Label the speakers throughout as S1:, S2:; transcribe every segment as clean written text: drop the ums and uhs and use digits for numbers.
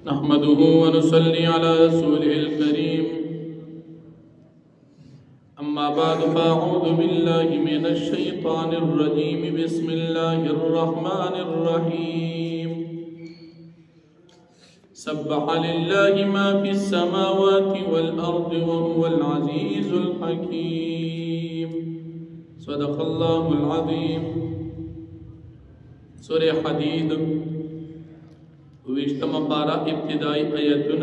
S1: نحمده ونصلي على رسوله الكريم أما بعد فأعوذ بالله من الشيطان الرجيم بسم الله الرحمن الرحيم سبح لله ما في السماوات والأرض وهو العزيز الحكيم صدق الله العظيم سورة حديد ویشتم پارا ابتدائی آیتون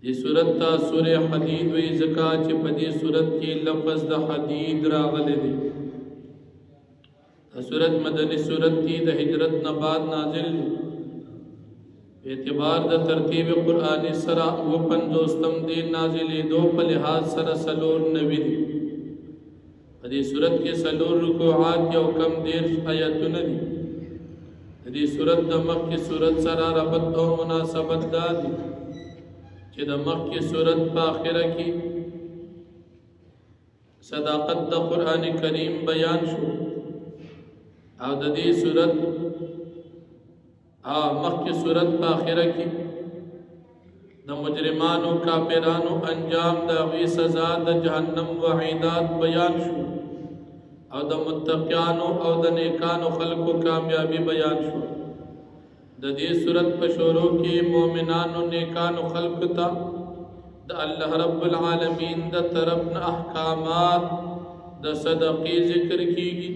S1: دی سورت تا سورہ حدید وی زکا چی پدی سورت کی لفظ دا حدید راغل دی سورت مدنی سورت تی دا ہجرت نباد نازل دی اعتبار دا ترتیب قرآنی سرا و پنجوستم دی نازلی دو پلحاظ سر سلور نبی دی پدی سورت کی سلور رکوعات یا کم دیر آیتون دی دی صورت دا مخ کی صورت سرا ربط او مناسبت دا دی چی دا مخ کی صورت پا آخرہ کی صداقت دا قرآن کریم بیان شو او دا دی صورت مخ کی صورت پا آخرہ کی دا مجرمانو کافرانو انجام دا غی سزا دا جہنم وعیدات بیان شو او دا متقیانو او دا نیکانو خلقو کامیابی بیان شو دا دی صورت پشورو کی مومنانو نیکانو خلق تا دا اللہ رب العالمین دا طرفنا احکامات دا صدقی ذکر کی گی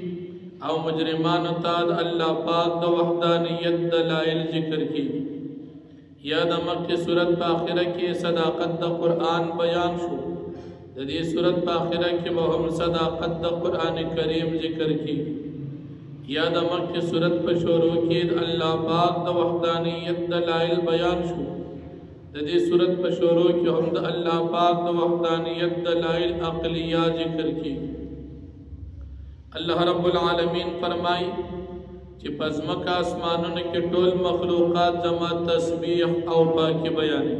S1: او مجرمانو تا دا اللہ پاک دا وحدانیت دلائل ذکر کی گی یا دا مکی صورت پا آخرہ کی صداقت دا قرآن بیان شو دا دی صورت پا آخرہ کی وہم صداقت دا قرآن کریم ذکر کی یا دا مکی صورت پا شروع کی اللہ پاک دا وحدانیت دلائل بیان شو دا دی صورت پا شروع کی ہم دا اللہ پاک دا وحدانیت دلائل عقلیہ ذکر کی اللہ رب العالمین فرمائی چی پزمکا اسمانون کے ٹول مخلوقات زما تسبیح او پاکی بیانی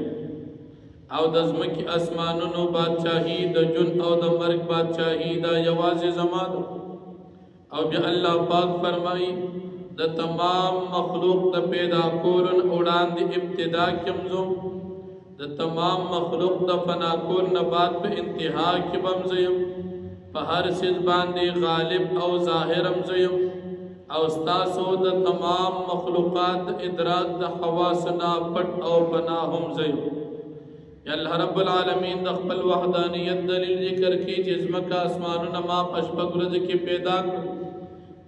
S1: او دزمکی اسمانونو بادشاہی دا جن او دا مرگ بادشاہی دا یواز زمان او بیا اللہ پاک فرمائی دا تمام مخلوق دا پیدا کولن اوڑان دی ابتدا کمزو دا تمام مخلوق دا فنا کول نبات پہ انتہا کی بمزیم پہ ہر سیز باندی غالب او ظاہرم زیم او ستاسو دا تمام مخلوقات دا ادراک دا حواسنا پٹ او پناہم زیم یا اللہ رب العالمین دا خپل وحدانیت دلیل ذکر کی جزمکا اسمانو نما پشپک رض کی پیدا کر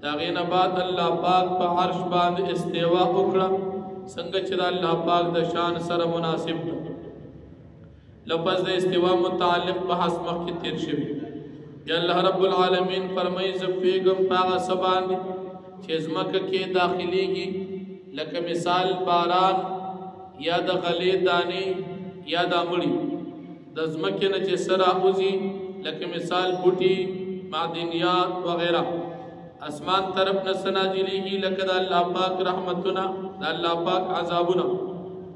S1: داغین بعد اللہ پاک پا عرش باند استیوا اکڑا سنگ چرا اللہ پاک دا شان سر مناسب دا لفظ دا استیوا متعلق بحث مخی تیر شوی یا اللہ رب العالمین فرمائی زفیگم پاغا سباندی جزمکا کی داخلی گی لکہ مثال باران یا دا غلی دانی یا دا مڑی دزمکی نچے سرا اوزی لکہ مثال بوٹی معدنیات وغیرہ اسمان طرف نسنا جلی گی لکہ دا اللہ پاک رحمتنا دا اللہ پاک عذابنا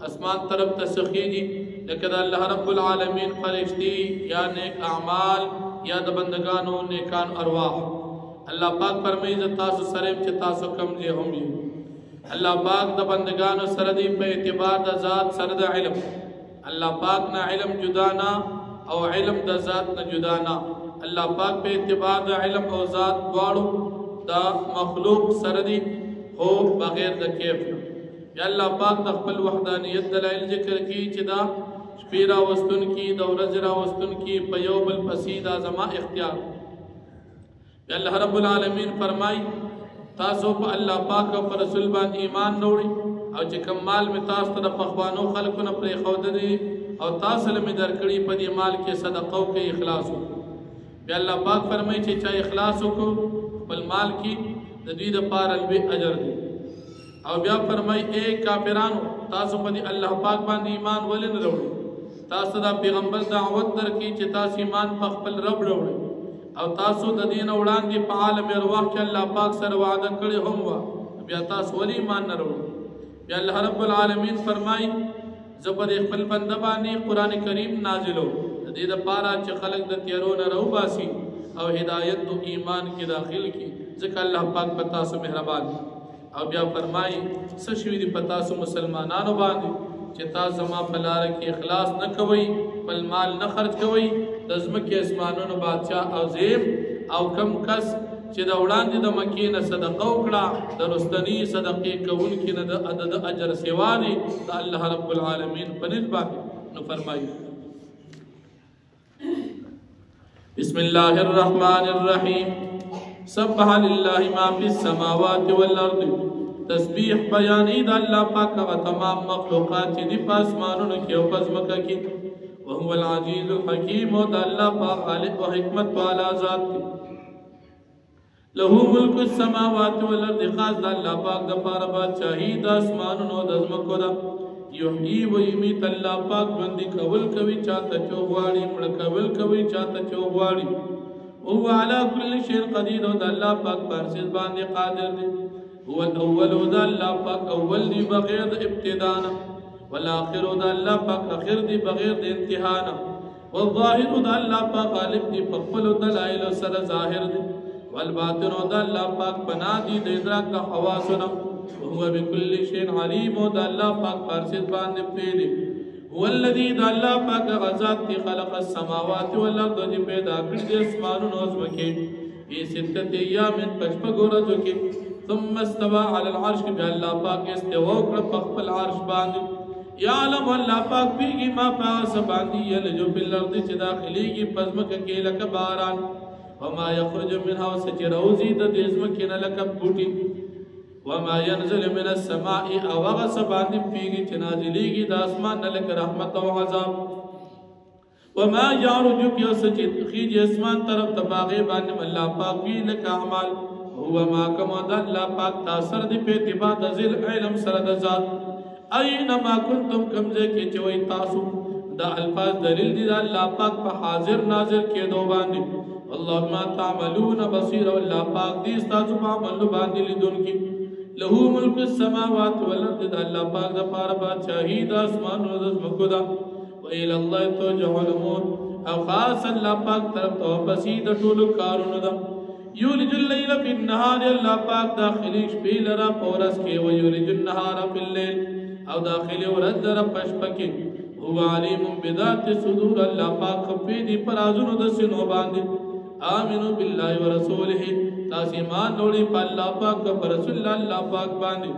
S1: اسمان طرف تسخی جی لکہ دا اللہ رب العالمین فرشتی یا نیک اعمال یا دا بندگانو نیکان ارواح اللہ پاک فرمائی دا تاسو سرم چے تاسو کم جے ہوں گی اللہ پاک دا بندگانو سردی پہ اعتبار دا ذات سرد علم اللہ پاک نہ علم جدانا او علم دا ذات نہ جدانا اللہ پاک پہ اعتبار دا علم او ذات دوارو دا مخلوق سردی ہو بغیر دا کیف یا اللہ پاک دا خپل وحدانیت دلائل ذکر کی چی دا شپیرا وستن کی دا ورزرا وستن کی پیوب الپسید آزما اختیار یا اللہ رب العالمین فرمائی تاسو پا اللہ پاک و پر رسول بان ایمان نوڑی او چې کمال می تاسو ته پخوانو خلقو نه پرې خودري او تاسو له می درکړي په دې مال کې صدقه او کې اخلاص وکړو بیا الله پاک فرمایي چې چا اخلاص وکړو بل مال کې د دې د پاره لوی اجر دی او بیا فرمایي اے کافرانو تاسو په دې الله پاک باندې ایمان ولې نه وروړي تاسو دا پیغمبر دعوت درکې چې تاسو ایمان په خپل رب وروړي او تاسو د دین وړاندې په عالم ارواح کې الله پاک سره وعده کړی هم وا بیا تاسو ولې ایمان نه وروړي یا اللہ رب العالمین فرمائی زبر خپل بنده باندې قرآن کریم نازلو دې د پارا چې خلق د تیارو نه رو باسي او ہدایت و ایمان کی داخل کی ذکر اللہ پاک پتا سے مہربان او بیا فرمایي څه شوي دي په تاسو مسلمانانو باندې چې تاسو زما په لاره کې اخلاص نه کوئ، خپل مال نه خرج کوئ، د ځمکې اسمانونو بادشاه او زیب او کم کس چې د وړاندې د مکې نه صدقه وکړه د رستني صدقې کوونکي نه د اجر سوا دی د الله رب العالمین په نسبت باندې. نو فرمایي بسم الله الرحمن الرحیم سبح لله ما فی السماوات والارض. تسبیح بیانی د الله پاک هغه تمام مخلوقات چې دي په اسمانونو کې او په ځمکه کې. وهو العزیز الحکیم او د الله پاک خالق او حکمت والا ذات دی. له ملک السماوات والارض خاص د الله پاک د پاره بادشاہي د اسمانونو د ځمکو ده. یحیی و یمیت الله پاک ژوندي کول کوي چاته چې غواړي، مړه کول کوي چاته چې غواړي. هو علی کل شیء قدیر او د الله پاک په هر څه باندې قادر دی. هو الاول او د الله پاک اول دی بغیر د ابتدا نه، والآخر او د الله پاک اخر دی بغیر د انتها نه، والظاهر او د الله پاک غالب دی په خپل دلایل سره ظاهر دی، والباطن او د الله پاک پناه دی د ادراک د حواسونه. هو بكل شيء عليم او د الله پاک په هر څه باندې پوهه دی. هو الذي د الله پاک غزاد دی خلق السماوات والارض چې پیدا کړی د اسمانونو او ځمکې په 6 ایام په شپږو ورځو کې. ثم استوى على العرش بیا الله پاک استوا وکړ په خپل عرش باندې. یعلم الله پاک پیږي ما پاس باندې یلجو په الارض چې داخليږي په ځمکه کې لکه باران، وما يخرج منها وسجروزي د دې ځمکې نه لکه بوټي، وما ينزل من السماء او هغه څه باندې پیږي چې نازلېږي د اسمان نه لکه رحمت او عذاب. وما يعرج یو څه چې خیږي اسمان طرف ته باغې باندې الله پاک وی لکه اعمال. هو ما كما د الله پاک تاثر دی په اتباع د ذل علم سره د ذات. اينما كنتم کمزه کې چې وای تاسو دا الفاظ دلیل دي د الله پاک په حاضر ناظر کېدو باندې. والله ما تعملون بصير الله پاک دې تاسو په عمل باندې لیدونکي. له ملک السماوات والارض د الله پاک د پاره بادشاہي د اسمان او د ځمکو ده. وإلى الله ترجع الأمور او خاص الله پاک طرف ته واپسې د ټولو کارونو ده. یولج الليل فی النهار الله پاک داخلي شپې لرا پورس کې، و یولج النهار فی الليل او داخلي ورځ لرا پشپ کې. هو علیم بذات الصدور الله پاک خپې دي پرازونو د سینو باندې. آمنو بالله ورسوله تاسو ایمان وروړي په الله پاک او رسول الله پاک باندې.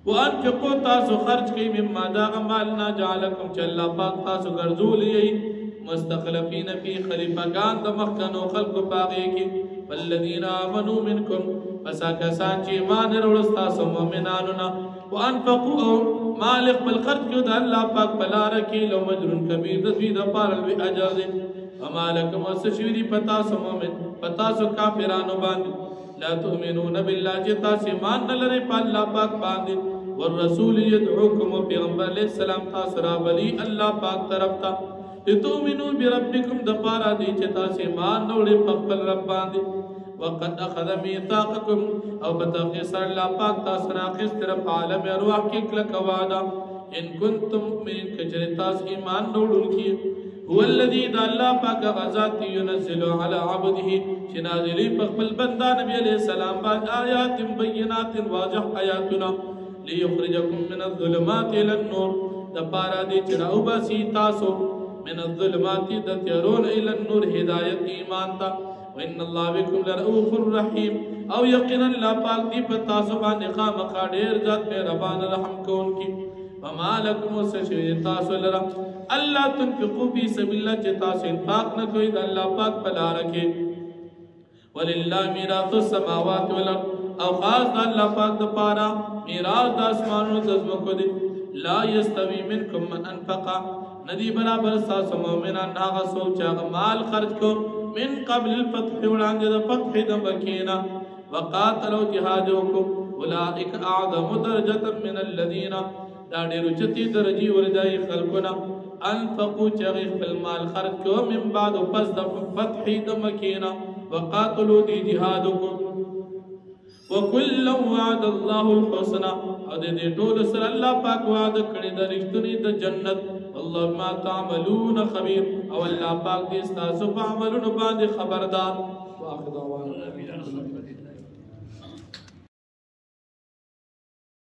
S1: وانفقوا تاسو خرج کوي مما دا مالنا جعلکم چې الله پاک تاسو ګرځولې مستخلفین فی خلیفگان د مخکنو خلقو پاغې کې. والذین آمنوا منکم پسا کسان چې ایمان وروړي تاسو مؤمنانو نه. وانفقوا او مال خپل خرج کړو د الله پاک په لار کې لو مجرون کبیر د دې د پاره لوی اجر دی. وما لكم وسشوری پتا سو مومن پتا سو کافرانو باندې لا تؤمنون بالله جتا ایمان نه لري په الله پاک باندې. والرسول يدعوكم پیغمبر علیہ السلام تاسو را بلی الله پاک طرف ته لتؤمنوا بربكم د پارا دي چې تاسو ایمان نه وړي په خپل رب باندې. وقد اخذ ميثاقكم او بتقصر الله پاک تاسو را خستر په عالم ارواح کې کله کوادا ان کنتم من کجرتاس ایمان نه وړونکي. هو الذي د الله پاک غزاد ينزل على عبده چې نازلې په خپل بندا نبی عليه السلام باندې آیات بینات واضح آیاتنا ليخرجكم من الظلمات الى النور د پارا دي چې راو باسي تاسو من الظلمات د تیرون الى النور هدایت ایمان تا. وان الله بكم لرؤوف رحيم او یقینا الله پاک دی په تاسو باندې خامخا ډیر ذات مهربان رحم کوونکی. وما لكم وسشوی تاسو لرا الله تنفقوا في سبيل الله چې تاسو انفاق نه کوئ د الله پاک په لار کې. ولله میراث السماوات والارض او خاص د الله پاک د پاره میراث د اسمانونو د ځمکو دی. لا يستوي منكم من انفق ندی برابر تاسو مؤمنان هغه څوک چې هغه مال خرج کو من قبل الفتح وړاندې د فتح د مکینا وقاتلوا جهاد وکړو. اولئک اعظم درجه من الذين دا ډیرو چتی درجی وردای خلقنا انفقوا چې خپل مال خرج کو من بعد پس د فتح د مکینا وقاتلوا دی جهاد وکړو. وكل وعد الله الحسنى او دې ټول سره الله پاک وعده کړی د رښتونی د جنت. الله ما تعملون خبير او الله پاک دې تاسو په عملونو باندې خبردار. واخر دعوانا